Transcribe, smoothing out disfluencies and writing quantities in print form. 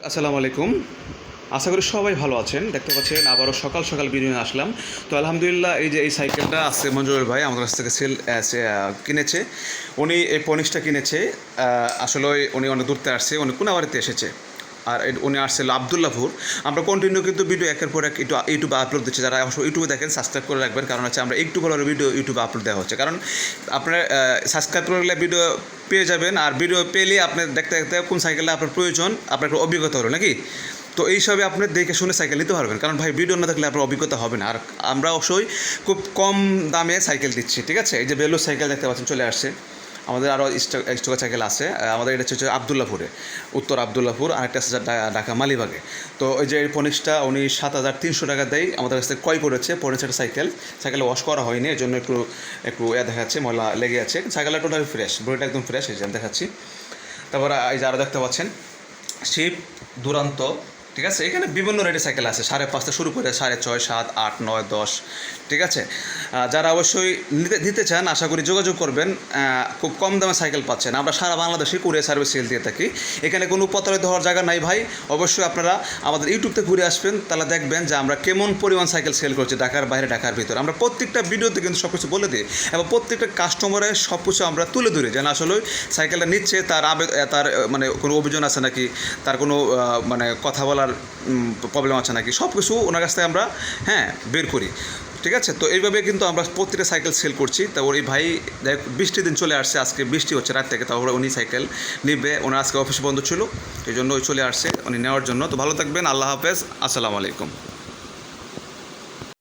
আসসালামু আলাইকুম। আশা করি সবাই ভালো আছেন। দেখতে পাচ্ছেন আবারও সকাল সকাল ভিডিও নিয়ে আসলাম। তো আলহামদুলিল্লাহ এই যে এই সাইকেলটা আছে মঞ্জুরুল ভাই আমাদের কাছ থেকে কিনেছে। উনি এই পনিক্সটা কিনেছে। আসলে উনি অনেক দূরতে আসছে, উনি কোনাবাড়িতে এসেছে। আর উনি আসছিল আবদুল্লাপুর। আমরা কন্টিনিউ কিন্তু ভিডিও একের পর এক ইউটিউবে আপলোড দিচ্ছি। যারা অবশ্যই ইউটিউবে দেখেন সাবস্ক্রাইব করে রাখবেন, কারণ হচ্ছে আমরা একটু বড় ভিডিও ইউটিউবে আপলোড দেওয়া হচ্ছে। কারণ আপনারা সাবস্ক্রাইব করলে ভিডিও পেয়ে যাবেন, আর ভিডিও পেলে আপনি দেখতে দেখতে কোন সাইকেলটা আপনার প্রয়োজন আপনার একটা অভিজ্ঞতা হলো নাকি। তো এইসবে আপনি দেখে শুনে সাইকেল নিতে পারবেন, কারণ ভাই ভিডিও না দেখলে আপনার অভিজ্ঞতা হবে না। আর আমরা অবশ্যই খুব কম দামে সাইকেল দিচ্ছি, ঠিক আছে। এই যে বেলুর সাইকেল দেখতে পাচ্ছেন চলে আসছে। আমাদের আরও স্টক সাইকেল আছে। আমাদের এটা হচ্ছে আবদুল্লাপুরে, উত্তর আবদুল্লাপুর, আরেকটা আছে ঢাকা মালিবাগে। তো এই যে এই পনিক্সটা উনি 7,300 টাকা দেয় আমাদের কাছ থেকে ক্রয় করেছে। পনিক্সের সাইকেল ওয়াশ করা হয়নি, এই জন্য একটু একটু দেখাচ্ছে, ময়লা লেগে আছে। সাইকেলটা টোটালি ফ্রেশ, বডিটা একদম ফ্রেশ, এই যে দেখাচ্ছি। তারপরে এই যে আরও দেখতে পাচ্ছেন শিপ, দুরান্ত, ঠিক আছে। এখানে বিভিন্ন রেটের সাইকেল আছে, 5.5 থেকে শুরু করে 6.5, 7, 8, 9, 10, ঠিক আছে। যারা অবশ্যই দিতে চান আশা করি যোগাযোগ করবেন। খুব কম দামে সাইকেল পাচ্ছেন। আমরা সারা বাংলাদেশে কুরিয়ার সার্ভিস সেল দিয়ে থাকি। এখানে কোনো প্রতারিত হওয়ার জায়গা নাই ভাই। অবশ্যই আপনারা আমাদের ইউটিউবতে ঘুরে আসবেন, তাহলে দেখবেন যে আমরা কেমন পরিমাণ সাইকেল সেল করছি ঢাকার বাইরে, ঢাকার ভিতরে। আমরা প্রত্যেকটা ভিডিওতে কিন্তু সব কিছু বলে দিই, এবং প্রত্যেকটা কাস্টমারের সব কিছু আমরা তুলে ধরি, যেন আসলে সাইকেলটা নিচ্ছে তার তার মানে কোনো অভিযোগ আছে নাকি, তার কোনো মানে কথা বলার প্রবলেম আছে নাকি, সব কিছু ওনার কাছ থেকে আমরা বের করি, ঠিক আছে। তো এইভাবে কিন্তু আমরা প্রত্যেকটা সাইকেল সেল করছি। তো ওই ভাই বৃষ্টির দিন চলে আসছে, আজকে বৃষ্টি হচ্ছে রাত থেকে, তারপরে উনি সাইকেল নিবে। ওনার আজকে অফিস বন্ধ ছিল, এই জন্য ওই চলে আসছে উনি নেওয়ার জন্য। তো ভালো থাকবেন, আল্লাহ হাফেজ, আসসালামু আলাইকুম।